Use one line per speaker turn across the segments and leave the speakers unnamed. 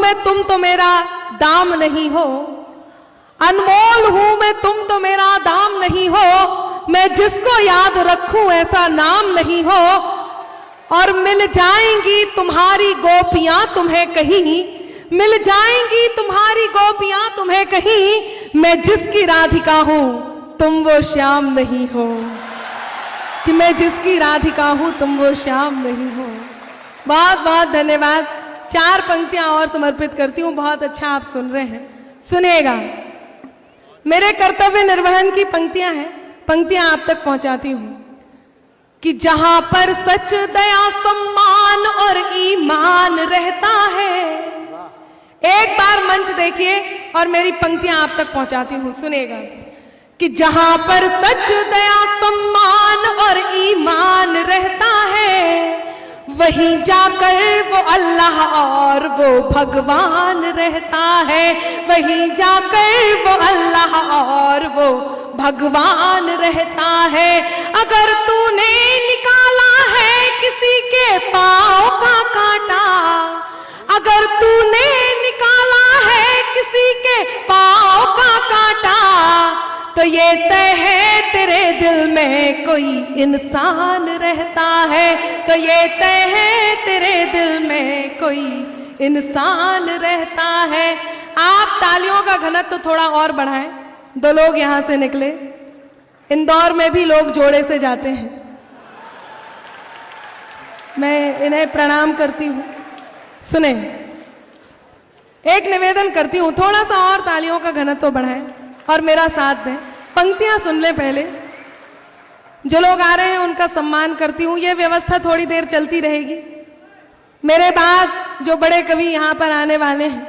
मैं तुम तो मेरा दाम नहीं हो, अनमोल हूं मैं तुम तो मेरा दाम नहीं हो, मैं जिसको याद रखूं ऐसा नाम नहीं हो, और मिल जाएंगी तुम्हारी गोपियां तुम्हें कहीं, मिल जाएंगी तुम्हारी गोपियां तुम्हें कहीं, मैं जिसकी राधिका हूं तुम वो श्याम नहीं हो, कि मैं जिसकी राधिका हूं तुम वो श्याम नहीं हो। बहुत बहुत धन्यवाद। 4 पंक्तियां और समर्पित करती हूं। बहुत अच्छा आप सुन रहे हैं, सुनिएगा। मेरे कर्तव्य निर्वहन की पंक्तियां हैं, पंक्तियां आप तक पहुंचाती हूं कि जहां पर सच दया सम्मान और ईमान रहता है, एक बार मंच देखिए और मेरी पंक्तियां आप तक पहुंचाती हूं, सुनिएगा कि जहां पर सच दया सम्मान और ईमान रहता है, वहीं जाकर वो अल्लाह और वो भगवान रहता है, वहीं जाकर वो अल्लाह और वो भगवान रहता है। अगर तूने निकाला है किसी के पाँव का कांटा, अगर तूने निकाला है किसी के पाँव का कांटा, तो ये तय है तेरे दिल में कोई इंसान रहता है, तो ये तय है तेरे दिल में कोई इंसान रहता है। आप तालियों का घनत्व तो थोड़ा और बढ़ाएं। 2 लोग यहां से निकले, इंदौर में भी लोग जोड़े से जाते हैं, मैं इन्हें प्रणाम करती हूं। सुने, एक निवेदन करती हूं, थोड़ा सा और तालियों का घनत्व बढ़ाएं और मेरा साथ दें। पंक्तियां सुन लें पहले। जो लोग आ रहे हैं उनका सम्मान करती हूं। यह व्यवस्था थोड़ी देर चलती रहेगी। मेरे बाद जो बड़े कवि यहां पर आने वाले हैं,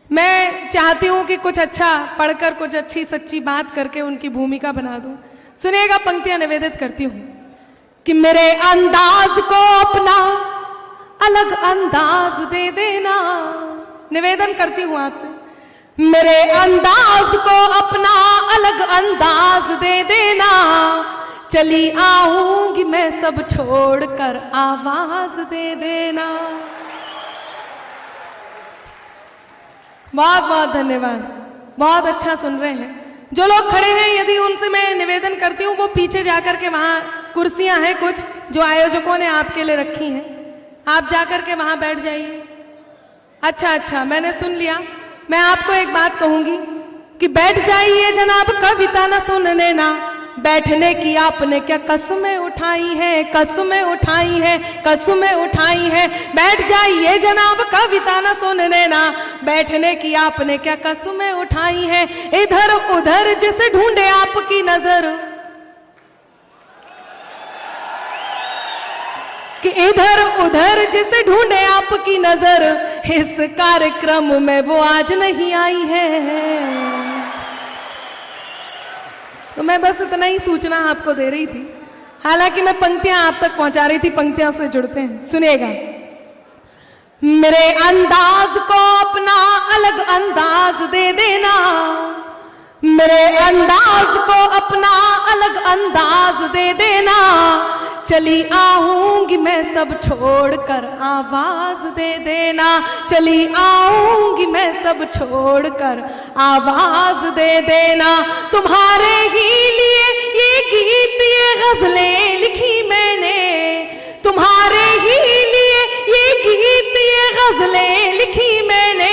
मैं चाहती हूं कि कुछ अच्छा पढ़कर कुछ अच्छी सच्ची बात करके उनकी भूमिका बना दूं। सुनिएगा, पंक्तियां निवेदित करती हूं कि मेरे अंदाज को अपना अलग अंदाज दे देना। निवेदन करती हूं आपसे, मेरे अंदाज को अपना अलग अंदाज दे देना, चली आऊंगी मैं सब छोड़कर आवाज दे देना। बहुत बहुत धन्यवाद, बहुत अच्छा सुन रहे हैं। जो लोग खड़े हैं, यदि उनसे मैं निवेदन करती हूँ वो पीछे जाकर के, वहां कुर्सियां हैं कुछ जो आयोजकों ने आपके लिए रखी हैं, आप जाकर के वहां बैठ जाइए। अच्छा, मैंने सुन लिया। मैं आपको एक बात कहूंगी कि बैठ जाइए जनाब, कविता न सुनने ना, बैठने की आपने क्या कस्में उठाई हैं, कस्में उठाई हैं, कस्में उठाई हैं। बैठ जाइए जनाब, कविता न सुनने ना, बैठने की आपने क्या कस्में उठाई हैं। इधर उधर जिसे ढूंढे आपकी नजर, कि इधर उधर जिसे ढूंढे आपकी नजर, इस कार्यक्रम में वो आज नहीं आई है। तो मैं बस इतना ही सूचना आपको दे रही थी, हालांकि मैं पंक्तियां आप तक पहुंचा रही थी, पंक्तियां से जुड़ते हैं। सुनिएगा, मेरे अंदाज को अपना अलग अंदाज दे देना, मेरे अंदाज को अपना अलग अंदाज दे देना, चली आऊंगी मैं सब छोड़कर आवाज दे देना, चली आऊंगी मैं सब छोड़कर आवाज दे देना। तुम्हारे ही लिए ये गीत ये गजलें लिखी मैंने, तुम्हारे ही लिए ये गीत ये गजलें लिखी मैंने,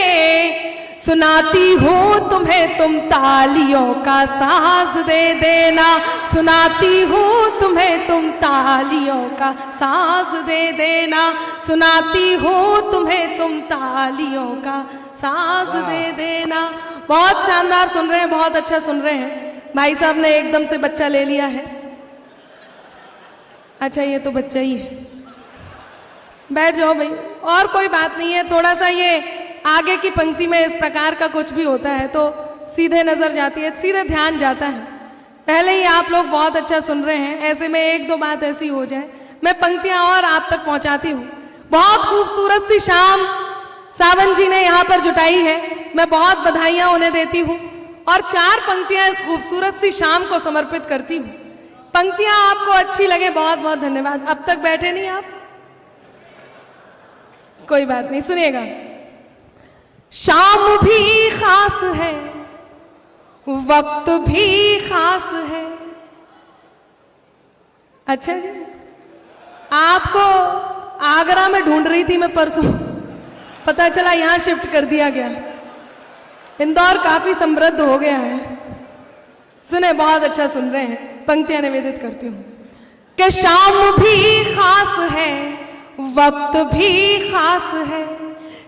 सुनाती हूँ तुम्हें तुम तालियों का साज दे देना, सुनाती हूँ तुम्हें तुम तालियों का साज दे देना, सुनाती हूँ तुम्हें तुम तालियों का साज दे देना। बहुत शानदार सुन रहे हैं, बहुत अच्छा सुन रहे हैं। भाई साहब ने एकदम से बच्चा ले लिया है। अच्छा, ये तो बच्चा ही है, बैठ जाओ भाई, और कोई बात नहीं है। थोड़ा सा ये आगे की पंक्ति में इस प्रकार का कुछ भी होता है तो सीधे नजर जाती है, सीधे ध्यान जाता है। पहले ही आप लोग बहुत अच्छा सुन रहे हैं, ऐसे में 1-2 बात ऐसी हो जाए, मैं पंक्तियां और आप तक पहुंचाती हूँ। बहुत खूबसूरत सी शाम सावन जी ने यहाँ पर जुटाई है, मैं बहुत बधाइयां उन्हें देती हूँ और 4 पंक्तियां इस खूबसूरत सी शाम को समर्पित करती हूँ। पंक्तियां आपको अच्छी लगे, बहुत बहुत धन्यवाद। अब तक बैठे नहीं आप, कोई बात नहीं, सुनिएगा। शाम भी खास है, वक्त भी खास है। अच्छा जी, आपको आगरा में ढूंढ रही थी मैं परसों, पता चला यहां शिफ्ट कर दिया गया। इंदौर काफी समृद्ध हो गया है। सुने, बहुत अच्छा सुन रहे हैं। पंक्तियां निवेदित करती हूं कि शाम भी खास है, वक्त भी खास है।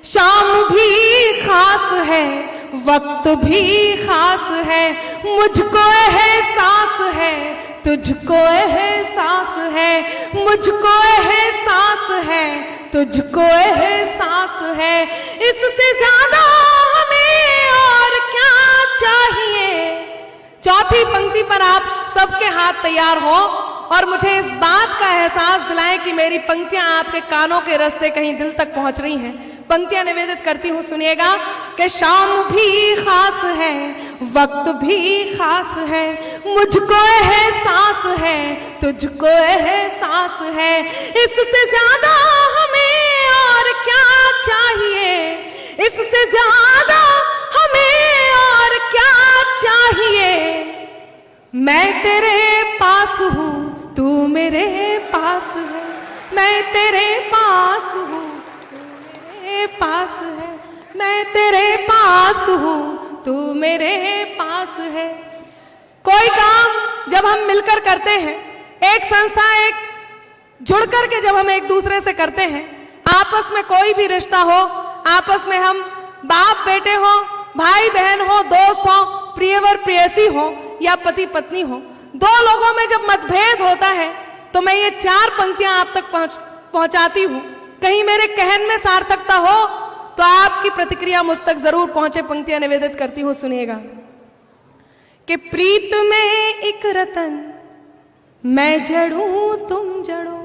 शाम भी खास है, वक्त भी खास है। मुझको एहसास है, तुझको एहसास है। मुझको एहसास है, तुझको एहसास है। इससे ज्यादा हमें और क्या चाहिए। चौथी पंक्ति पर आप सबके हाथ तैयार हो और मुझे इस बात का एहसास दिलाएं कि मेरी पंक्तियां आपके कानों के रास्ते कहीं दिल तक पहुंच रही हैं। पंक्तियां निवेदित करती हूं, सुनिएगा कि शाम भी खास है, वक्त भी खास है। मुझको एहसास है, तुझको एहसास है। इससे ज्यादा हमें और क्या चाहिए। इससे ज्यादा हमें और क्या चाहिए। मैं तेरे पास हूँ, तू मेरे पास है। मैं तेरे पास हूँ, तू मेरे पास है। मैं तेरे पास हूँ, तू मेरे पास है। कोई काम जब हम मिलकर करते हैं, एक संस्था एक जुड़ करके जब हम एक दूसरे से करते हैं, आपस में कोई भी रिश्ता हो, आपस में हम बाप बेटे हो, भाई बहन हो, दोस्त हो, प्रियवर प्रेयसी हो या पति पत्नी हो, दो लोगों में जब मतभेद होता है तो मैं ये 4 पंक्तियां आप तक पहुंचाती हूं। कहीं मेरे कहन में सार्थकता हो तो आपकी प्रतिक्रिया मुझ तक जरूर पहुंचे। पंक्तियां निवेदित करती हूं, सुनिएगा कि प्रीत में एक रतन, मैं जड़ूं तुम जड़ो।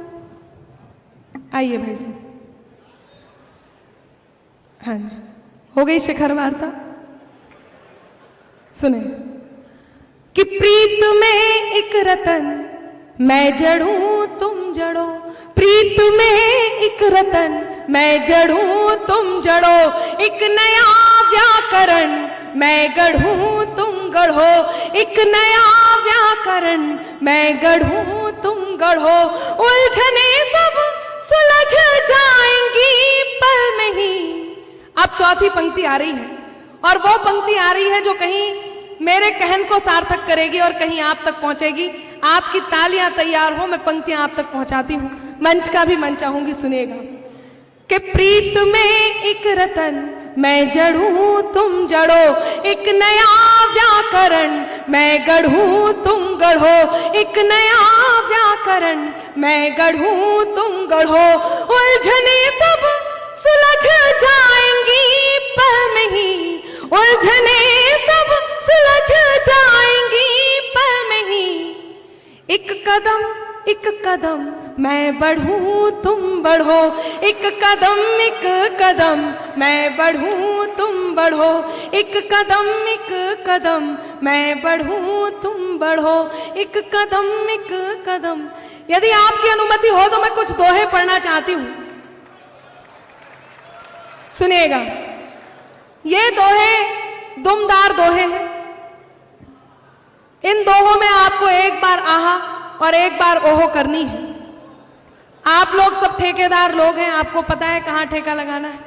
आइए भाई साहब, हाँ जी, हो गई शिखर वार्ता। सुने कि प्रीत में एक रतन, मैं जड़ूं तुम जड़ो। प्रीत में एक रतन, मैं जड़ूं तुम जड़ो। एक नया व्याकरण मैं गढ़ूं तुम गढ़ो। एक नया व्याकरण मैं गढ़ूं तुम गढ़ो। उलझने सब सुलझ जाएंगी पल में ही। अब चौथी पंक्ति आ रही है और वो पंक्ति आ रही है जो कहीं मेरे कहन को सार्थक करेगी और कहीं आप तक पहुंचेगी। आपकी तालियां तैयार हो, मैं पंक्तियां आप तक पहुंचाती हूं। मंच का भी मन चाहूंगी, सुनिएगा कि प्रीत में एक रतन, मैं जड़ूं तुम जड़ो। एक नया व्याकरण मैं गढ़ूं तुम गढ़ो। एक नया व्याकरण मैं गढ़ूं तुम गढ़ो। उलझने सब सुलझ जाएंगी पल में ही। उलझने सब सुलझ जाएंगी पल में ही। एक कदम मैं बढ़ूं तुम बढ़ो। एक कदम मैं बढ़ूं तुम बढ़ो। एक कदम मैं बढ़ूं तुम बढ़ो। एक कदम। यदि आपकी अनुमति हो तो मैं कुछ दोहे पढ़ना चाहती हूं, सुनिएगा। ये दोहे दुमदार दोहे हैं। इन दोहों में आपको एक बार आहा और एक बार ओहो करनी है। आप लोग सब ठेकेदार लोग हैं, आपको पता है कहाँ ठेका लगाना है।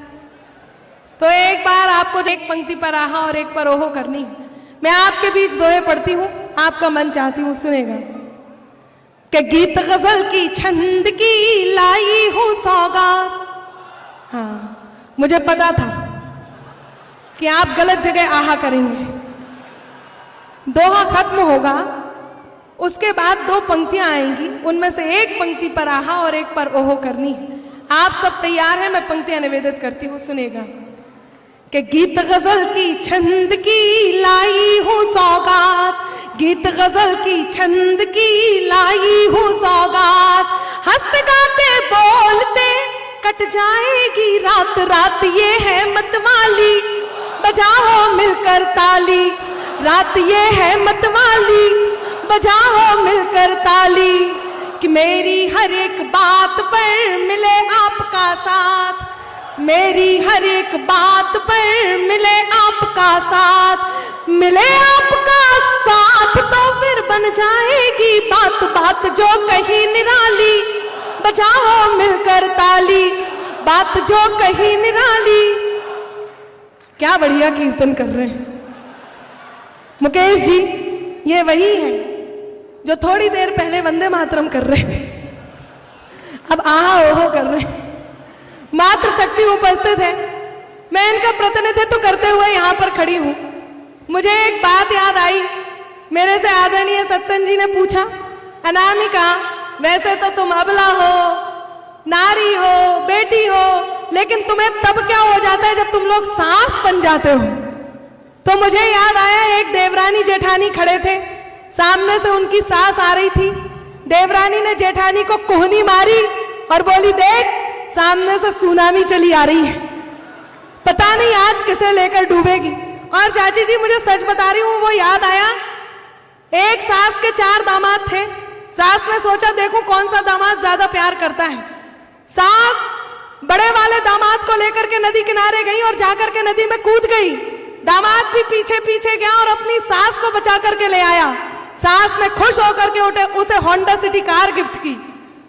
तो एक बार आपको एक पंक्ति पर आहा और एक पर ओहो करनी है। मैं आपके बीच दोहे पढ़ती हूं, आपका मन चाहती हूं, सुनेगा कि गीत गजल की छंद की लाई हूं सौगात। हाँ, मुझे पता था कि आप गलत जगह आहा करेंगे। दोहा खत्म होगा, उसके बाद 2 पंक्तियां आएंगी, उनमें से एक पंक्ति पर आहा और एक पर ओहो करनी है। आप सब तैयार हैं? मैं पंक्तियां निवेदित करती हूं, सुनेगा कि गीत गजल की छंद की लाई हूं सौगात। गीत गजल की छंद की लाई हूं सौगात। हंसते गाते बोलते कट जाएगी रात। रात ये है मतवाली, बजाओ मिलकर ताली। रात ये है मतवाली, बजाओ मिलकर ताली। कि मेरी हर एक बात पर मिले आपका साथ। मेरी हर एक बात पर मिले आपका साथ, मिले आपका साथ तो फिर बन जाएगी बात बात जो कही निराली, बजाओ मिलकर ताली, बात जो कही निराली। क्या बढ़िया कीर्तन कर रहे हैं मुकेश जी। ये वही है जो थोड़ी देर पहले वंदे मातरम कर रहे हैं, अब आहा ओहो कर रहे हैं। मातृशक्ति उपस्थित है, मैं इनका प्रतिनिधित्व करते हुए यहाँ पर खड़ी हूँ। मुझे एक बात याद आई, मेरे से आदरणीय सत्तन जी ने पूछा, अनामिका वैसे तो तुम अबला हो, नारी हो, बेटी हो, लेकिन तुम्हें तब क्या हो जाता है जब तुम लोग सास बन जाते हो? तो मुझे याद आया, एक देवरानी जेठानी खड़े थे, सामने से उनकी सास आ रही थी, देवरानी ने जेठानी को कोहनी मारी और बोली, देख सामने से सुनामी चली आ रही है, पता नहीं आज किसे लेकर डूबेगी। और चाची जी मुझे सच बता रही हूं, वो याद आया, एक सास के 4 दामाद थे। सास ने सोचा देखो कौन सा दामाद ज्यादा प्यार करता है। सास बड़े वाले दामाद को लेकर के नदी किनारे गई और जाकर के नदी में कूद गई। दामाद भी पीछे पीछे गया और अपनी सास को बचा करके ले आया। सास ने खुश होकर के उसे होंडा सिटी कार गिफ्ट की।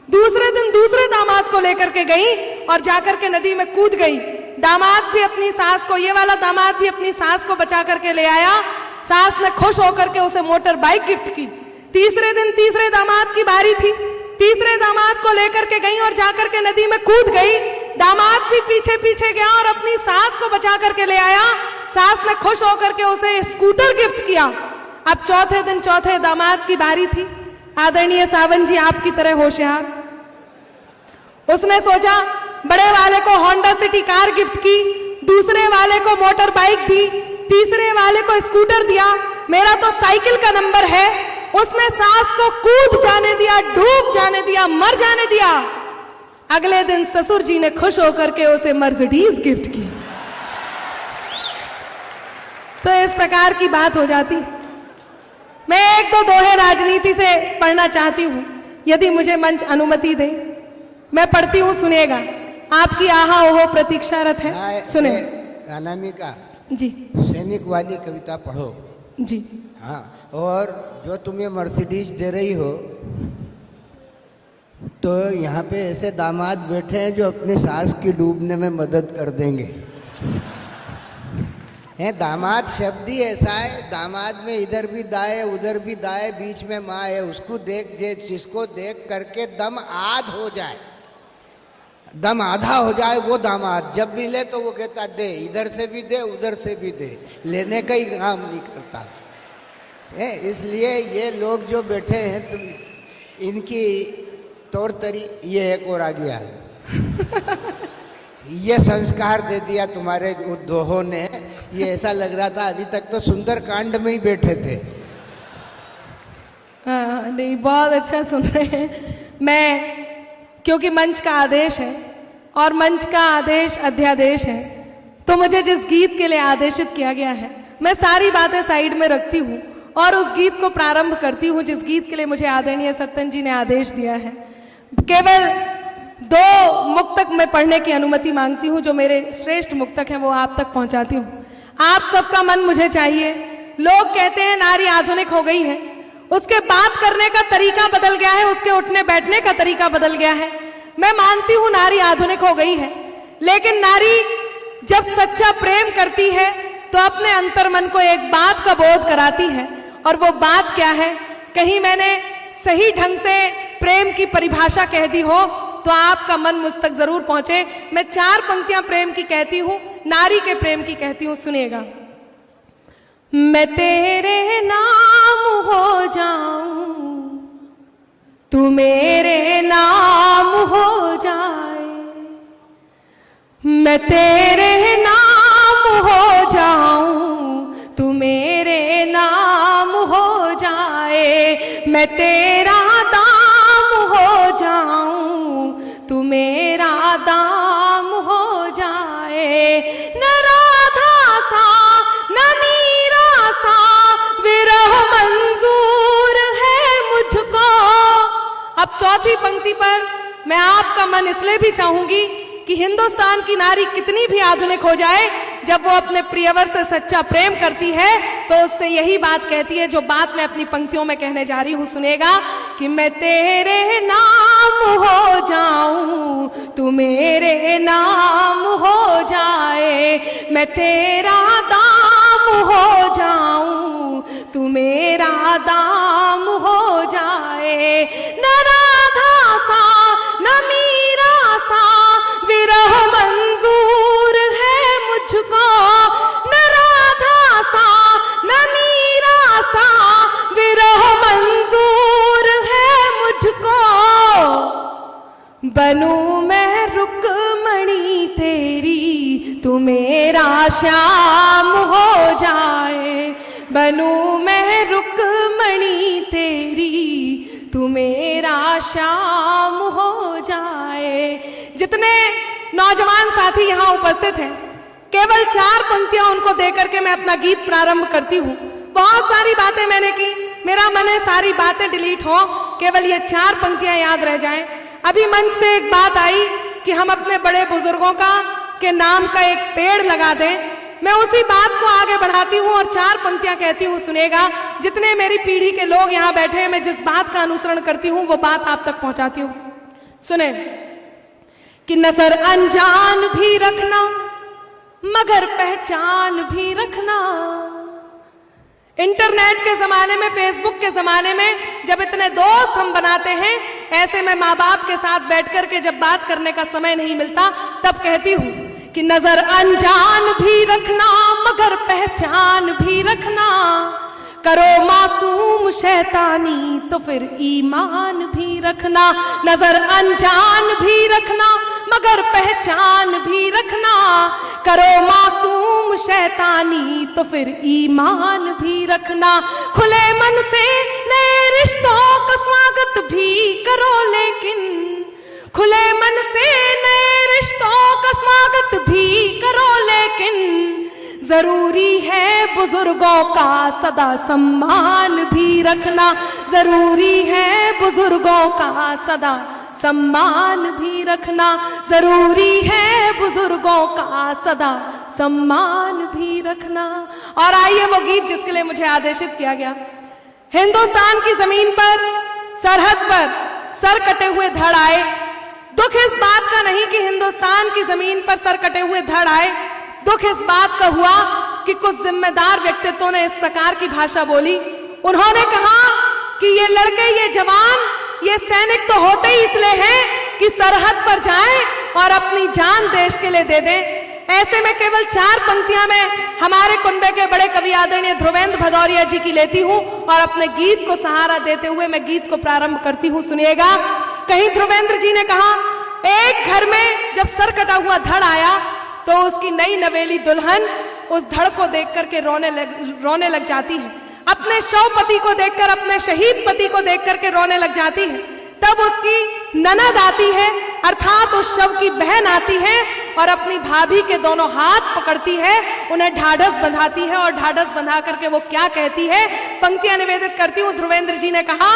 दूसरे दिन दूसरे दामाद को लेकर के गई और जाकर के नदी में कूद गई। दामाद भी अपनी सास को, ये वाला दामाद भी अपनी सास को बचा करके ले आया। सास ने खुश होकर के उसे मोटर बाइक गिफ्ट की। तीसरे दिन तीसरे दामाद की बारी थी, तीसरे दामाद को लेकर के गई और जाकर के नदी में कूद गई। दामाद भी पीछे पीछे गया और अपनी सास को बचा करके ले आया। सास ने खुश होकर के उसे स्कूटर गिफ्ट किया। अब चौथे दिन चौथे दामाद की बारी थी। आदरणीय सावन जी आपकी तरह होशियार, उसने सोचा बड़े वाले को होंडा सिटी कार गिफ्ट की, दूसरे वाले को मोटर बाइक दी, तीसरे वाले को स्कूटर दिया, मेरा तो साइकिल का नंबर है। उसने सास को कूद जाने दिया, डूब जाने दिया, मर जाने दिया। अगले दिन ससुर जी ने खुश होकर के उसे मर्सिडीज गिफ्ट की। तो इस प्रकार की बात हो जाती। मैं एक दो दोहे राजनीति से पढ़ना चाहती हूं, यदि मुझे मंच अनुमति दे। मैं पढ़ती हूं, सुनिएगा। आपकी आहा ओहो प्रतीक्षारत है, सुने।
अनामिका
जी,
सैनिक वाली कविता पढ़ो
जी।
हाँ, और जो तुम्हें मर्सिडीज दे रही हो, तो यहाँ पे ऐसे दामाद बैठे हैं जो अपनी सास की डूबने में मदद कर देंगे। है दामाद शब्द ही ऐसा है, दामाद में इधर भी दाएं उधर भी दाएं, बीच में माँ है। उसको देख, जिसको देख करके दम आध हो जाए, दम आधा हो जाए, वो दामाद जब भी ले तो वो कहता दे, इधर से भी दे उधर से भी दे, लेने का ही काम नहीं करता है। इसलिए ये लोग जो बैठे हैं, तो इनकी तौर तरी, ये एक और आ गया है। ये संस्कार दे दिया तुम्हारे दोहों ने। ये ऐसा लग रहा था अभी तक तो सुंदर कांड में ही बैठे थे।
नहीं, बहुत अच्छा सुन रहे हैं। मैं, क्योंकि मंच का आदेश है और मंच का आदेश अध्यादेश है, तो मुझे जिस गीत के लिए आदेशित किया गया है, मैं सारी बातें साइड में रखती हूँ और उस गीत को प्रारंभ करती हूँ जिस गीत के लिए मुझे आदरणीय सत्तन जी ने आदेश दिया है। केवल 2 मुक्तक मैं पढ़ने की अनुमति मांगती हूँ, जो मेरे श्रेष्ठ मुक्तक हैं वो आप तक पहुँचाती हूँ। आप सबका मन मुझे चाहिए। लोग कहते हैं नारी आधुनिक हो गई है, उसके बात करने का तरीका बदल गया है, उसके उठने बैठने का तरीका बदल गया है। मैं मानती हूं नारी आधुनिक हो गई है, लेकिन नारी जब सच्चा प्रेम करती है तो अपने अंतर्मन को एक बात का बोध कराती है। और वो बात क्या है? कहीं मैंने सही ढंग से प्रेम की परिभाषा कह दी हो तो आपका मन मुझ तक जरूर पहुंचे। मैं 4 पंक्तियां प्रेम की कहती हूं, नारी के प्रेम की कहती हूं, सुनिएगा। मैं तेरे नाम हो जाऊं, तू मेरे नाम हो जाए, मैं तेरे नाम हो जाऊं, तू मेरे नाम हो जाए, मैं तेरा दाम हो जाऊं, तू मेरा दाम हो जाए। न राधा सा न मीरा सा विरह मंजूर है मुझको। अब चौथी पंक्ति पर मैं आपका मन इसलिए भी चाहूंगी कि हिंदुस्तान की नारी कितनी भी आधुनिक हो जाए, जब वो अपने प्रियवर से सच्चा प्रेम करती है तो उससे यही बात कहती है जो बात मैं अपनी पंक्तियों में कहने जा रही हूं, सुनेगा कि मैं तेरे नाम हो जाऊं, तू मेरे नाम हो जाए, मैं तेरा दाम हो जाऊं, तू मेरा दाम हो जाए। न राधा सा न मीरा सा विरह मंजूर है मुझको, न राधा सा न मीरा सा विरह मंजूर है मुझको। बनूं मैं रुक्मणी तेरी, तू मेरा श्याम हो जाए, बनूं मैं रुक्मणी तेरी, तू मेरा श्याम हो जाए। जितने नौजवान साथी यहाँ उपस्थित हैं, केवल 4 पंक्तियां उनको देकर के मैं अपना गीत प्रारंभ करती हूँ। बहुत सारी बातें मैंने की, मेरा मन है सारी बातें डिलीट हो, केवल ये 4 पंक्तियां याद रह जाएं। अभी मंच से एक बात आई कि हम अपने बड़े बुजुर्गों के नाम का एक पेड़ लगा दें। मैं उसी बात को आगे बढ़ाती हूँ और 4 पंक्तियां कहती हूँ, सुनेगा। जितने मेरी पीढ़ी के लोग यहाँ बैठे हैं, मैं जिस बात का अनुसरण करती हूँ वो बात आप तक पहुंचाती हूँ। सुने कि नजर अनजान भी रखना मगर पहचान भी रखना। इंटरनेट के जमाने में, फेसबुक के जमाने में जब इतने दोस्त हम बनाते हैं, ऐसे में माँ बाप के साथ बैठ कर के जब बात करने का समय नहीं मिलता, तब कहती हूँ कि नजर अनजान भी रखना मगर पहचान भी रखना। करो मासूम शैतानी तो फिर ईमान भी रखना। नजर अनजान भी रखना मगर पहचान भी रखना। करो मासूम शैतानी तो फिर ईमान भी रखना। खुले मन से नए रिश्तों का स्वागत भी करो, लेकिन खुले मन से नए रिश्तों का स्वागत भी करो, लेकिन जरूरी है बुजुर्गों का सदा सम्मान भी रखना। जरूरी है बुजुर्गों का सदा सम्मान भी रखना। जरूरी है बुजुर्गों का सदा सम्मान भी रखना। और आइए वो गीत जिसके लिए मुझे आदेशित किया गया। हिंदुस्तान की जमीन पर, सरहद पर सर कटे हुए धड़ आए। दुख इस बात का नहीं कि हिंदुस्तान की जमीन पर सर कटे हुए धड़ आए, दुख इस बात का हुआ कि कुछ जिम्मेदार व्यक्तित्वों ने इस प्रकार की भाषा बोली। उन्होंने कहा कि ये लड़के, ये जवान, ये सैनिक तो होते ही इसलिए हैं कि सरहद पर जाएं और अपनी जान देश के लिए दे दें। ऐसे में केवल 4 पंक्तियां मैं हमारे कुनबे के बड़े कवि आदरणीय ध्रुवेंद्र भदौरिया जी की लेती हूं और अपने गीत को सहारा देते हुए मैं गीत को प्रारंभ करती हूं। सुनिएगा। कहीं ध्रुवेंद्र जी ने कहा, एक घर में जब सर कटा हुआ धड़ आया तो उसकी नई नवेली दुल्हन उस धड़ को देख करके रोने लग जाती है। अपने शव पति को देखकर, अपने शहीद पति को देख करके रोने लग जाती है। तब उसकी ननद आती है, अर्थात उस शव की बहन आती है और अपनी भाभी के दोनों हाथ पकड़ती है, उन्हें ढाढ़स बंधाती है और ढाढ़स बंधा करके वो क्या कहती है, पंक्तियां निवेदित करती हूं। ध्रुवेंद्र जी ने कहा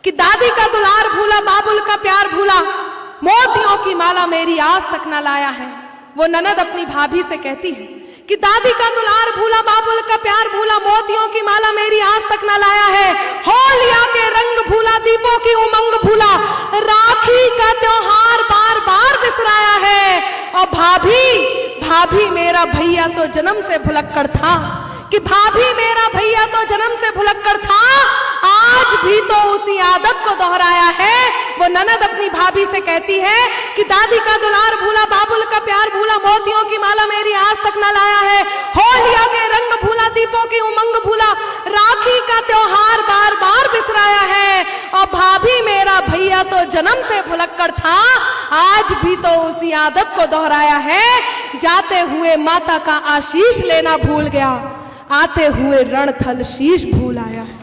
कि दादी का दुलार भूला, बाबुल का प्यार भूला, मोतियों की माला मेरी आज तक न लाया है। वो ननद अपनी भाभी से कहती है कि दादी का दुलार भूला, बाबुल का प्यार भूला, मोतियों की माला मेरी आज तक न लाया है। होलिया के रंग भूला, दीपों की उमंग भूला, राखी का त्योहार बार बार बिसराया है। और भाभी मेरा भैया तो जन्म से भुलक्कड़ था, कि भाभी मेरा भैया तो जन्म से भुलक्कड़ था, आज भी तो उसी आदत को दोहराया है। वो ननद अपनी भाभी से कहती है कि दादी का दुलार भूला, बाबुल का प्यार भूला, मोतियों की माला मेरी आज तक न लाया है। होलिया के रंग भूला, दीपों की उमंग भूला, राखी का त्योहार बार बार बिसराया है। और भाभी मेरा भैया तो जन्म से भुलक्कड़ था, आज भी तो उसी आदत को दोहराया है। जाते हुए माता का आशीष लेना भूल गया, आते हुए रणथल शीश भूल आया है।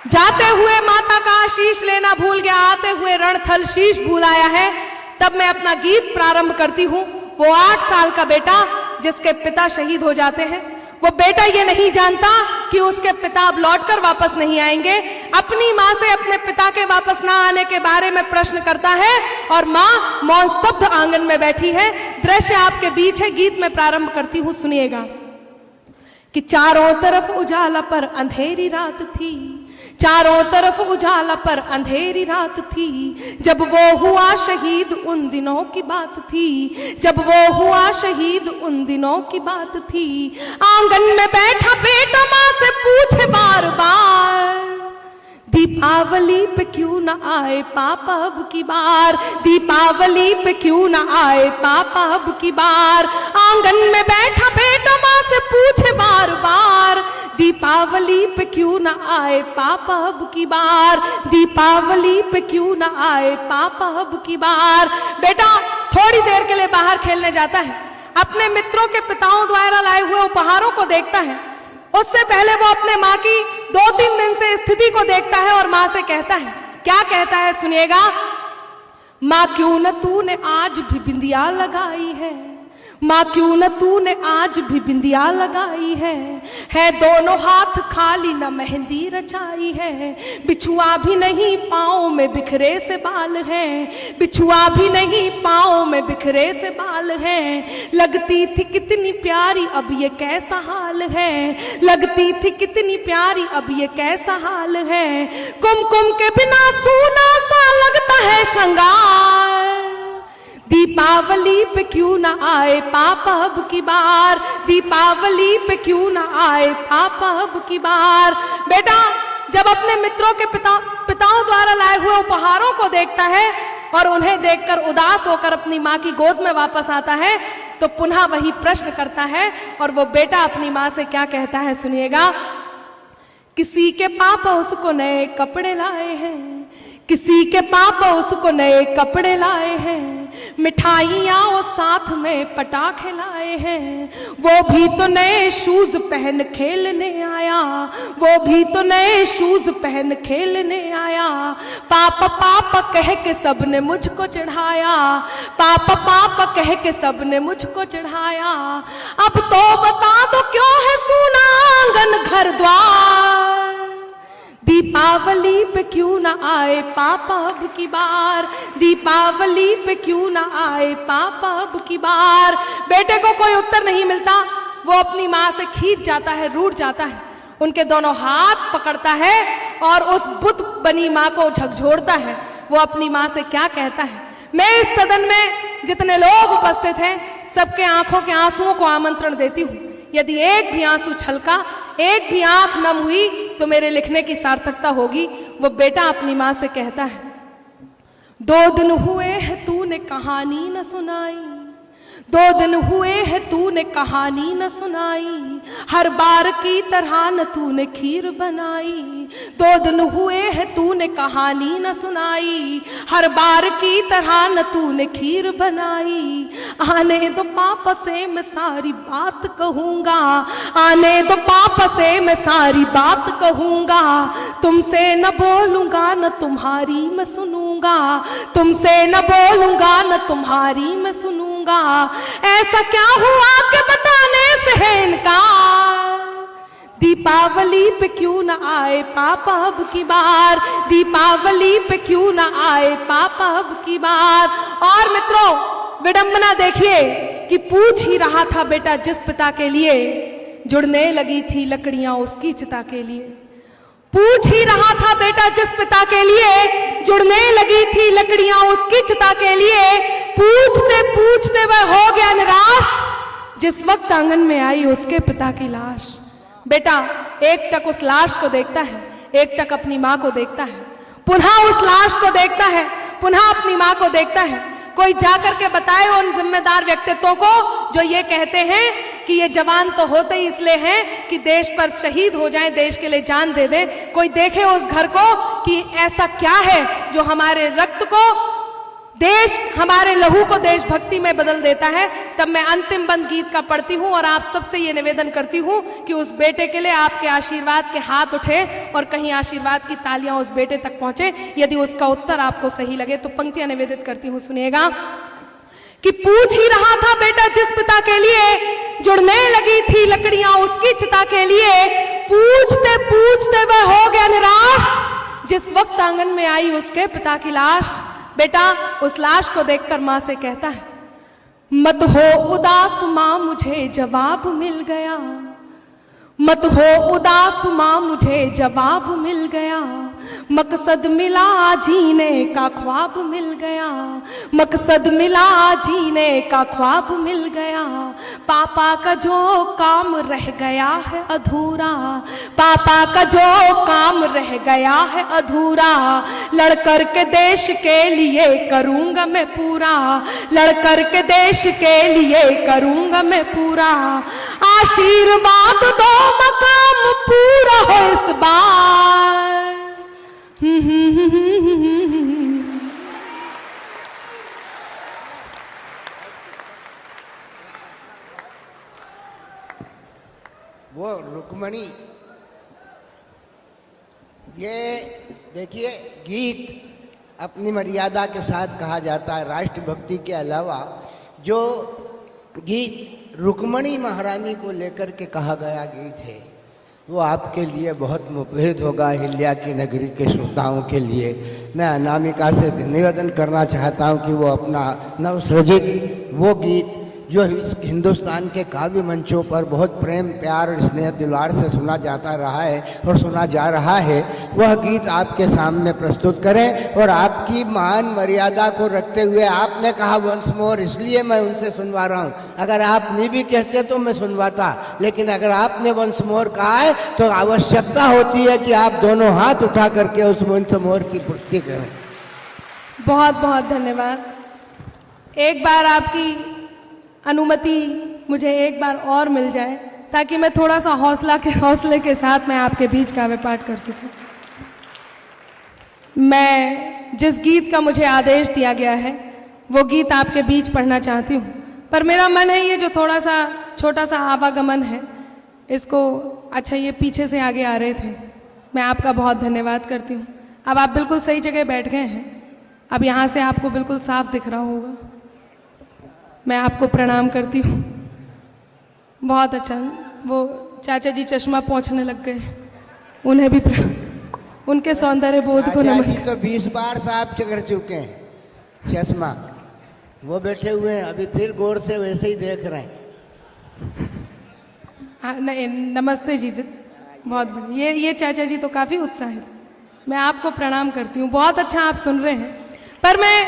जाते हुए माता का आशीष लेना भूल गया, आते हुए रणथल शीश भूल आया है। तब मैं अपना गीत प्रारंभ करती हूं। वो 8 साल का बेटा जिसके पिता शहीद हो जाते हैं, वो बेटा ये नहीं जानता कि उसके पिता अब लौटकर वापस नहीं आएंगे। अपनी माँ से अपने पिता के वापस ना आने के बारे में प्रश्न करता है और माँ मौन स्तब्ध आंगन में बैठी है। दृश्य आपके बीच है, गीत में प्रारंभ करती हूं, सुनिएगा। कि चारों तरफ उजाला पर अंधेरी रात थी, चारों तरफ उजाला पर अंधेरी रात थी, जब वो हुआ शहीद उन दिनों की बात थी, जब वो हुआ शहीद उन दिनों की बात थी। आंगन में बैठा बेटा माँ से पूछे बार बार, दीपावली पे क्यों ना आए पापा अब की बार, दीपावली पे क्यों ना आए पापा अब की बार। आंगन में बैठा बेटा माँ से पूछे बार बार, दीपावली पे क्यों ना आए पापा अब की बार, दीपावली पे क्यों ना आए पापा अब की बार। बेटा थोड़ी देर के लिए बाहर खेलने जाता है, अपने मित्रों के पिताओं द्वारा लाए हुए उपहारों को देखता है। उससे पहले वो अपने माँ की 2-3 दिन से स्थिति को देखता है और माँ से कहता है, क्या कहता है सुनिएगा। माँ क्यों न तूने आज भी बिंदिया लगाई है, माँ क्यों न तूने आज भी बिंदिया लगाई है दोनों हाथ खाली न मेहंदी रचाई है, बिछुआ भी नहीं पाँव में बिखरे से बाल हैं, बिछुआ भी नहीं पाँव में बिखरे से बाल हैं। लगती थी कितनी प्यारी अब ये कैसा हाल है, लगती थी कितनी प्यारी अब ये कैसा हाल है। कुमकुम के बिना सूना सा लगता है श्रृंगार, दीपावली पे क्यों ना आए पापा अब की बार, दीपावली पे क्यों ना आए पापा अब की बार। बेटा जब अपने मित्रों के पिताओं द्वारा लाए हुए उपहारों को देखता है और उन्हें देखकर उदास होकर अपनी माँ की गोद में वापस आता है, तो पुनः वही प्रश्न करता है और वो बेटा अपनी माँ से क्या कहता है सुनिएगा। किसी के पापा उसको नए कपड़े लाए हैं, किसी के पापा उसको नए कपड़े लाए हैं, मिठाइयाँ और साथ में पटाखे लाए हैं, वो भी तो नए शूज पहन खेलने आया, वो भी तो नए शूज पहन खेलने आया। पापा पापा कह के सबने मुझको चढ़ाया, पापा पापा कह के सबने मुझको चढ़ाया। अब तो बता दो क्यों है सूना आंगन घर द्वार, दीपावली पे क्यों ना आए पापा अब की बार, दीपावली पे क्यों ना आए पापा अब की बार। बेटे को कोई उत्तर नहीं मिलता, वो अपनी माँ से खींच जाता है, रूठ जाता है, उनके दोनों हाथ पकड़ता है और उस बुत बनी माँ को झकझोरता है। वो अपनी माँ से क्या कहता है। मैं इस सदन में जितने लोग उपस्थित हैं सबके आंखों के आंसुओं को आमंत्रण देती हूँ, यदि एक भी आंसू छलका, एक भी आंख नम हुई तो मेरे लिखने की सार्थकता होगी। वो बेटा अपनी माँ से कहता है, 2 दिन हुए हैं तूने कहानी न सुनाई, 2 दिन हुए हैं तूने कहानी न सुनाई, हर बार की तरह न तूने खीर बनाई, 2 दिन हुए हैं तूने कहानी न सुनाई, हर बार की तरह न तूने खीर बनाई। आने दो पापा से मैं सारी बात कहूँगा, आने दो पापा से मैं सारी बात कहूँगा, तुमसे न बोलूँगा न तुम्हारी मैं सुनूँगा, तुमसे न बोलूँगा न तुम्हारी मैं सुनूँगा। ऐसा क्या हुआ कि बताने से है इनकार, दीपावली पे क्यों ना आए पापा अब की बार, दीपावली पे क्यों ना आए पापा अब की बार। और मित्रों विडंबना देखिए कि पूछ ही रहा था बेटा जिस पिता के लिए, जुड़ने लगी थी लकड़ियां उसकी चिता के लिए। पूछ ही रहा था बेटा जिस पिता के लिए, जुड़ने लगी थी लकड़ियां उसकी चिता के लिए। पूछते पूछते वह हो गया निराश, जिस वक्त आंगन में आई उसके पिता की लाश। बेटा एक टक उस लाश को देखता है, एक टक अपनी माँ को देखता है, पुनः उस लाश को देखता है, पुनः अपनी माँ को देखता है। कोई जाकर के बताए उन जिम्मेदार व्यक्तित्वों को जो ये कहते हैं कि ये जवान तो होते ही इसलिए हैं कि देश पर शहीद हो जाएं, देश के लिए जान दे दें। कोई देखे उस घर को कि ऐसा क्या है जो हमारे रक्त को, देश हमारे लहू को देशभक्ति में बदल देता है। तब मैं अंतिम बंद गीत का पढ़ती हूँ और आप सबसे ये निवेदन करती हूँ कि उस बेटे के लिए आपके आशीर्वाद के हाथ उठे और कहीं आशीर्वाद की तालियां उस बेटे तक पहुंचे। यदि उसका उत्तर आपको सही लगे तो पंक्तियां निवेदित करती हूँ, सुनिएगा। कि पूछ ही रहा था बेटा जिस पिता के लिए, जुड़ने लगी थी लकड़ियां उसकी चिता के लिए। पूछते पूछते वह हो गया निराश, जिस वक्त आंगन में आई उसके पिता की लाश, बेटा उस लाश को देखकर माँ से कहता है, मत हो उदास माँ मुझे जवाब मिल गया, मत हो उदास माँ मुझे जवाब मिल गया, मकसद मिला जीने का ख्वाब मिल गया, मकसद मिला जीने का ख्वाब मिल गया, पापा का जो काम रह गया है अधूरा, पापा का जो काम रह गया है अधूरा, लड़कर के देश के लिए करूँगा मैं पूरा, लड़कर के देश के लिए करूँगा मैं पूरा, आशीर्वाद दो मकाम पूरा हो इस बार।
वो रुक्मणी, ये देखिए गीत अपनी मर्यादा के साथ कहा जाता है। राष्ट्रभक्ति के अलावा जो गीत रुक्मणी महारानी को लेकर के कहा गया गीत है वो आपके लिए बहुत मुफीद होगा। हिल्या की नगरी के श्रोताओं के लिए मैं अनामिका से निवेदन करना चाहता हूं कि वो अपना नवसृजित वो गीत जो हिंदुस्तान के काव्य मंचों पर बहुत प्रेम प्यार और स्नेह दुलार से सुना जाता रहा है और सुना जा रहा है, वह गीत आपके सामने प्रस्तुत करें। और आपकी मान मर्यादा को रखते हुए आपने कहा वंस मोर, इसलिए मैं उनसे सुनवा रहा हूँ। अगर आप नहीं भी कहते तो मैं सुनवाता, लेकिन अगर आपने वंस मोर कहा है तो आवश्यकता होती है कि आप दोनों हाथ उठा करके उस वंस मोर की पूर्ति करें।
बहुत बहुत धन्यवाद। एक बार आपकी अनुमति मुझे एक बार और मिल जाए ताकि मैं थोड़ा सा हौसले के साथ मैं आपके बीच काव्य पाठ कर सकूं। मैं जिस गीत का मुझे आदेश दिया गया है वो गीत आपके बीच पढ़ना चाहती हूँ, पर मेरा मन है ये जो थोड़ा सा छोटा सा आवागमन है इसको, अच्छा ये पीछे से आगे आ रहे थे, मैं आपका बहुत धन्यवाद करती हूँ। अब आप बिल्कुल सही जगह बैठ गए हैं, अब यहाँ से आपको बिल्कुल साफ दिख रहा होगा। मैं आपको प्रणाम करती हूँ। बहुत अच्छा, वो चाचा जी चश्मा पहुँचने लग गए, उन्हें भी उनके सौंदर्य बोध को नमन।
तो 20 बार साफ कर चुके हैं चश्मा, वो बैठे हुए हैं अभी फिर गौर से वैसे ही देख रहे हैं।
नहीं, नमस्ते जी, बहुत बढ़िया। ये चाचा जी तो काफ़ी उत्साहित, मैं आपको प्रणाम करती हूँ। बहुत अच्छा आप सुन रहे हैं, पर मैं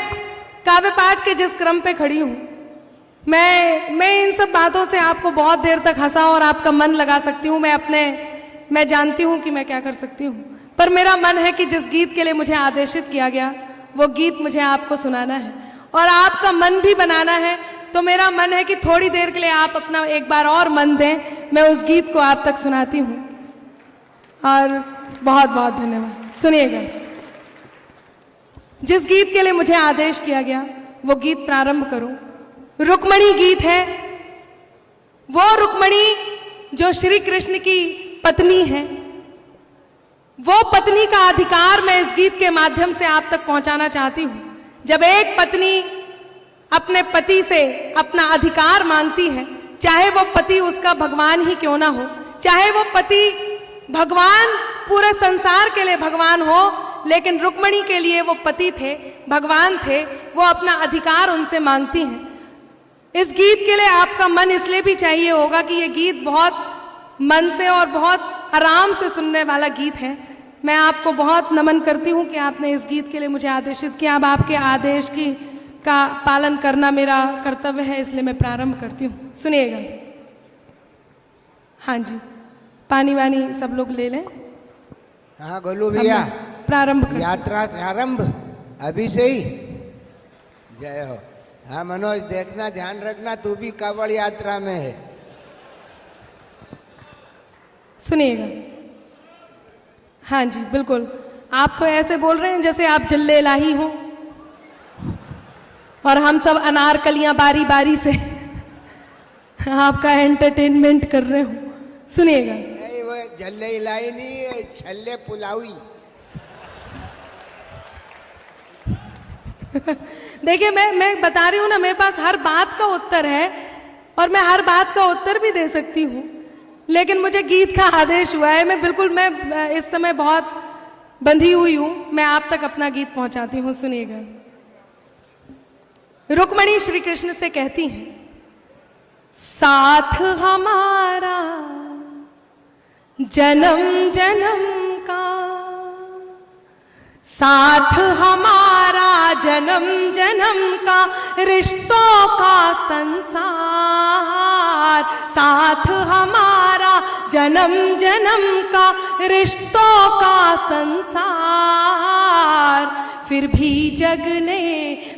काव्य पाठ के जिस क्रम पे खड़ी हूँ, मैं इन सब बातों से आपको बहुत देर तक हंसा और आपका मन लगा सकती हूँ। मैं जानती हूँ कि मैं क्या कर सकती हूँ, पर मेरा मन है कि जिस गीत के लिए मुझे आदेशित किया गया वो गीत मुझे आपको सुनाना है और आपका मन भी बनाना है। तो मेरा मन है कि थोड़ी देर के लिए आप अपना एक बार और मन दें, मैं उस गीत को आप तक सुनाती हूँ। और बहुत बहुत धन्यवाद। सुनिएगा, जिस गीत के लिए मुझे आदेश किया गया वो गीत प्रारंभ करूं। रुक्मणी गीत है, वो रुक्मणी जो श्री कृष्ण की पत्नी है, वो पत्नी का अधिकार मैं इस गीत के माध्यम से आप तक पहुंचाना चाहती हूं। जब एक पत्नी अपने पति से अपना अधिकार मांगती है, चाहे वो पति उसका भगवान ही क्यों ना हो, चाहे वो पति भगवान पूरे संसार के लिए भगवान हो, लेकिन रुक्मणी के लिए वो पति थे, भगवान थे, वो अपना अधिकार उनसे मांगती हैं। इस गीत के लिए आपका मन इसलिए भी चाहिए होगा कि ये गीत बहुत मन से और बहुत आराम से सुनने वाला गीत है। मैं आपको बहुत नमन करती हूँ कि आपने इस गीत के लिए मुझे आदेशित किया। अब आपके आदेश का पालन करना मेरा कर्तव्य है, इसलिए मैं प्रारंभ करती हूँ। सुनिएगा। हाँ जी, पानी वानी सब लोग ले लें।
हाँ गोलू भैया,
प्रारंभ
यात्रा प्रारंभ अभी से ही। जय हो। हाँ मनोज, देखना ध्यान रखना, तू भी कांवड़ यात्रा में है।
सुनिएगा। हाँ जी बिल्कुल, आप तो ऐसे बोल रहे हैं जैसे आप जल्ले इलाही हो और हम सब अनारकलियां बारी बारी से आपका एंटरटेनमेंट कर रहे हो। सुनिएगा।
नहीं, वो जल्ले इलाही नहीं है, छल्ले पुलावी।
देखिए, मैं बता रही हूँ ना, मेरे पास हर बात का उत्तर है और मैं हर बात का उत्तर भी दे सकती हूँ, लेकिन मुझे गीत का आदेश हुआ है। मैं इस समय बहुत बंधी हुई हूं, मैं आप तक अपना गीत पहुंचाती हूं, सुनिएगा। रुक्मणी श्री कृष्ण से कहती हैं, साथ हमारा जन्म जन्म का, साथ हमारा जन्म जन्म का, रिश्तों का संसार, साथ हमारा जन्म जन्म का, रिश्तों का संसार। फिर भी जग ने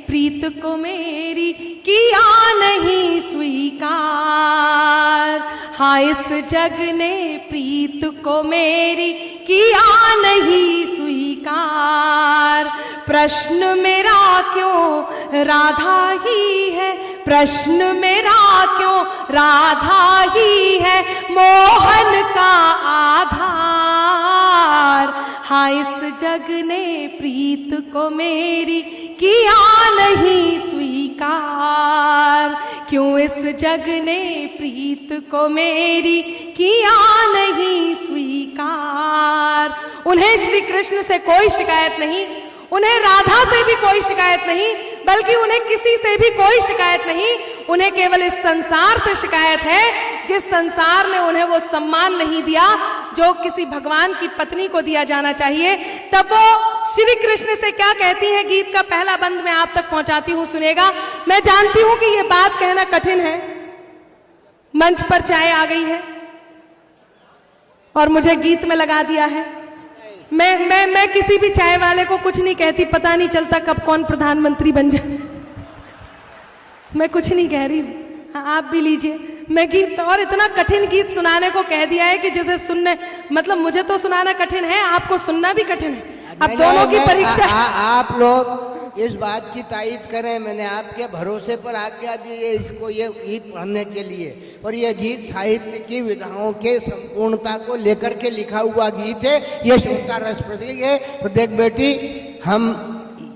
प्रीत को मेरी किया नहीं स्वीकार, हाँ इस जग ने प्रीत को मेरी किया नहीं स्वीकार। प्रश्न मेरा क्यों राधा ही है, प्रश्न मेरा क्यों राधा ही है, मोहन का आधार, हाँ इस जग ने प्रीत को मेरी किया नहीं स्वीकार, क्यों इस जग ने प्रीत को मेरी किया नहीं स्वीकार। उन्हें श्री कृष्ण से कोई शिकायत नहीं, उन्हें राधा से भी कोई शिकायत नहीं, बल्कि उन्हें किसी से भी कोई शिकायत नहीं, उन्हें केवल इस संसार से शिकायत है, जिस संसार ने उन्हें वो सम्मान नहीं दिया जो किसी भगवान की पत्नी को दिया जाना चाहिए। तब वो श्री कृष्ण से क्या कहती हैं, गीत का पहला बंद मैं आप तक पहुंचाती हूं, सुनेगा। मैं जानती हूं कि ये बात कहना कठिन है, मंच पर चाय आ गई है और मुझे गीत में लगा दिया है। मैं किसी भी चाय वाले को कुछ नहीं कहती, पता नहीं चलता कब कौन प्रधानमंत्री बन जाए। मैं कुछ नहीं कह रही, हाँ आप भी लीजिए। मैं गीत, और इतना कठिन गीत सुनाने को कह दिया है कि जैसे सुनने, मतलब मुझे तो सुनाना कठिन है, आपको सुनना भी कठिन है। अब दोनों की परीक्षा।
आप लोग इस बात की तायीद करें, मैंने आपके भरोसे पर आज्ञा दी है इसको, ये गीत पढ़ने के लिए, और ये गीत साहित्य की विधाओं के संपूर्णता को लेकर के लिखा हुआ गीत है, ये शुभता रस प्रतीक है। तो देख बेटी, हम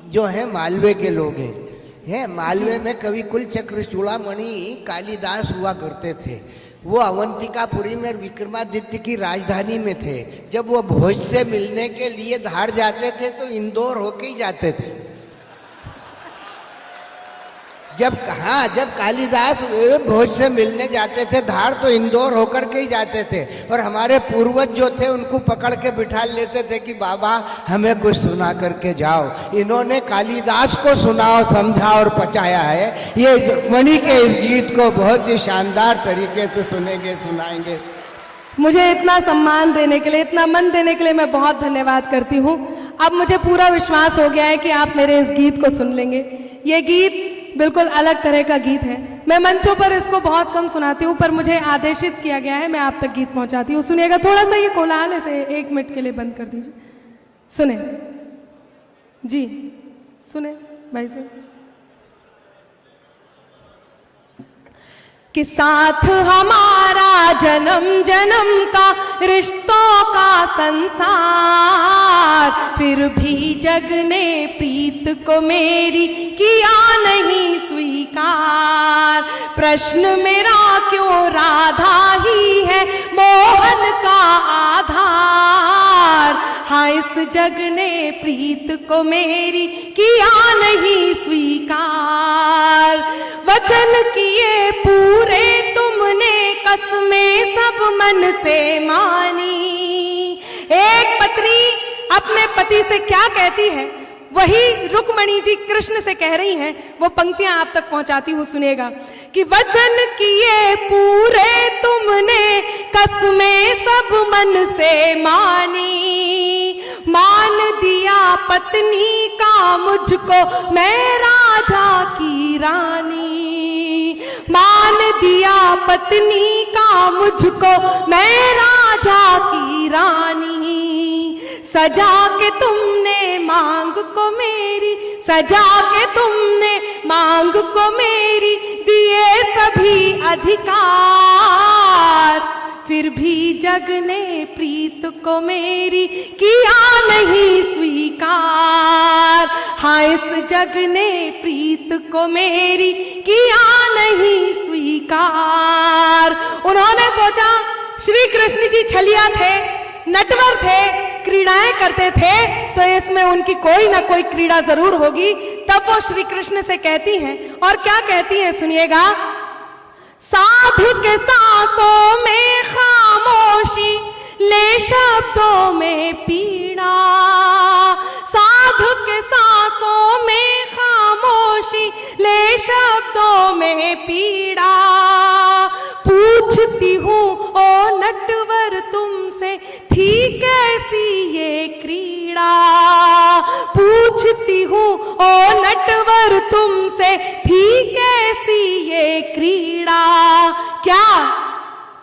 जो है मालवे के लोग हैं, मालवे में कवि कुलचक्र चूड़ामणि कालिदास हुआ करते थे। वो अवंतिकापुरी में विक्रमादित्य की राजधानी में थे। जब वो भोज से मिलने के लिए धार जाते थे तो इंदौर होके ही जाते थे। जब कालिदास भोज से मिलने जाते थे धार, तो इंदौर होकर के ही जाते थे। और हमारे पूर्वज जो थे उनको पकड़ के बिठा लेते थे कि बाबा हमें कुछ सुना करके जाओ। इन्होंने कालिदास को सुनाओ, समझा और पचाया है। ये रुक्मणी के इस गीत को बहुत ही शानदार तरीके से सुनेंगे, सुनाएंगे।
मुझे इतना सम्मान देने के लिए, इतना मन देने के लिए मैं बहुत धन्यवाद करती हूँ। अब मुझे पूरा विश्वास हो गया है कि आप मेरे इस गीत को सुन लेंगे। ये गीत बिल्कुल अलग तरह का गीत है। मैं मंचों पर इसको बहुत कम सुनाती हूँ, पर मुझे आदेशित किया गया है, मैं आप तक गीत पहुँचाती हूँ। सुनिएगा, थोड़ा सा ये कोलाहल है, इसे 1 मिनट के लिए बंद कर दीजिए। सुने जी, सुने भाई से। कि साथ हमारा जन्म जन्म का, रिश्तों का संसार, फिर भी जग ने प्रीत को मेरी किया नहीं स्वीकार। प्रश्न मेरा क्यों राधा ही है, मोहन का आधार, हाँ इस जग ने प्रीत को मेरी किया नहीं स्वीकार। वचन किए पूरे तुमने, कसमें सब मन से मानी। एक पत्नी अपने पति से क्या कहती है, वही रुक्मणी जी कृष्ण से कह रही हैं। वो पंक्तियां आप तक पहुंचाती हूं, सुनेगा। कि वचन किए पूरे तुमने, कसमें सब मन से मानी। मान दिया पत्नी का मुझको, मैं राजा की रानी। मान दिया पत्नी का मुझको, मैं राजा की रानी। सजा के तुमने मांग को मेरी, सजा के तुमने मांग को मेरी, दिए सभी अधिकार। फिर भी जग ने प्रीत को मेरी किया नहीं स्वीकार। हाँ इस जग ने प्रीत को मेरी किया नहीं स्वीकार। उन्होंने सोचा, श्री कृष्ण जी छलिया थे, नटवर थे, क्रीड़ाएं करते थे तो इसमें उनकी कोई ना कोई क्रीड़ा जरूर होगी। तब वो श्री कृष्ण से कहती हैं, और क्या कहती हैं सुनिएगा। साधु के सांसों में खामोशी, ले शब्दों में पीड़ा। साधु के सांसों में खामोशी, ले शब्दों में पीड़ा। पूछती हूँ ओ नटवर तुमसे, थी कैसी ये क्रीड़ा। पूछती हूँ ओ नटवर तुमसे, थी कैसी ये क्रीड़ा। क्या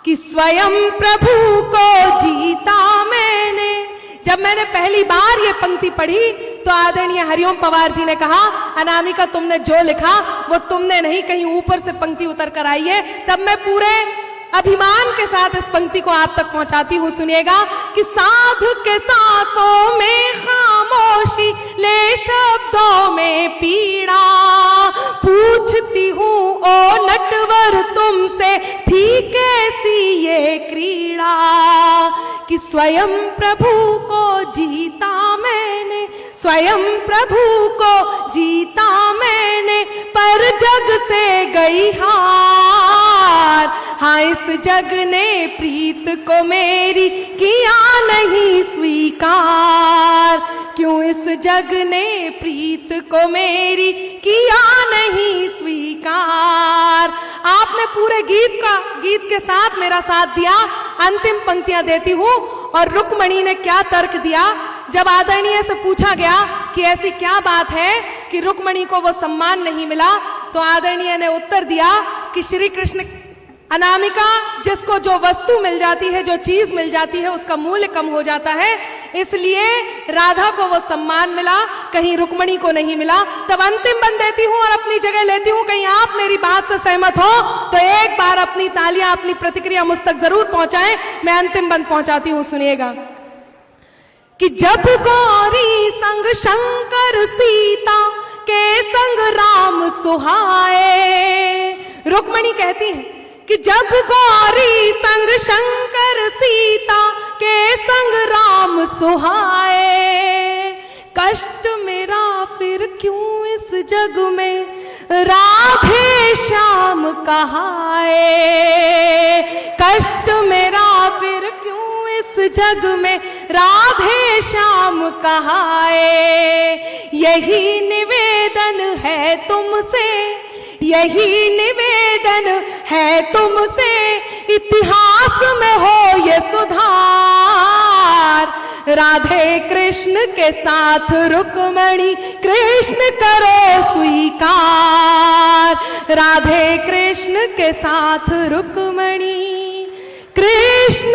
कि स्वयं प्रभु को जीता मैंने। जब मैंने पहली बार ये पंक्ति पढ़ी तो आदरणीय हरिओम पवार जी ने कहा, अनामिका तुमने जो लिखा वो तुमने नहीं, कहीं ऊपर से पंक्ति उतर कर आई है। तब मैं पूरे अभिमान के साथ इस पंक्ति को आप तक पहुंचाती हूं, सुनिएगा कि साधु के सांसों में खामोशी, ले शब्दों में पीड़ा। पूछती हूँ ओ नटवर तुमसे, थी कैसी ये क्रीड़ा। कि स्वयं प्रभु को जीता मैंने, स्वयं प्रभु को जीता मैंने, पर जग से गई हार। हाँ इस जग ने प्रीत को मेरी किया नहीं स्वीकार। क्यों इस जग ने प्रीत को मेरी किया नहीं स्वीकार। आपने पूरे गीत के साथ मेरा साथ दिया। अंतिम पंक्तियां देती हूं। और रुक्मणी ने क्या तर्क दिया जब आदरणीय से पूछा गया कि ऐसी क्या बात है कि रुक्मणी को वो सम्मान नहीं मिला, तो आदरणीय ने उत्तर दिया कि श्री कृष्ण, अनामिका जिसको जो वस्तु मिल जाती है, जो चीज मिल जाती है, उसका मूल्य कम हो जाता है, इसलिए राधा को वो सम्मान मिला, कहीं रुक्मणी को नहीं मिला। तब अंतिम बंद देती हूं और अपनी जगह लेती हूं। कहीं आप मेरी बात से सहमत हो तो एक बार अपनी तालियां, अपनी प्रतिक्रिया मुझ तक जरूर पहुंचाएं। मैं अंतिम बंद पहुंचाती हूं, सुनिएगा कि जब गौरी संग शंकर सीता के संग राम सुहाए। रुक्मणी कहती है कि जब गौरी संग शंकर सीता के संग राम सुहाए। कष्ट मेरा फिर क्यों इस जग में राधे श्याम कहाए। कष्ट मेरा फिर क्यों इस जग में राधे श्याम कहाए। यही निवेदन है तुमसे, यही निवेदन है तुमसे, इतिहास में हो ये सुधार। राधे कृष्ण के साथ रुक्मणी कृष्ण करो स्वीकार। राधे कृष्ण के साथ रुक्मणी कृष्ण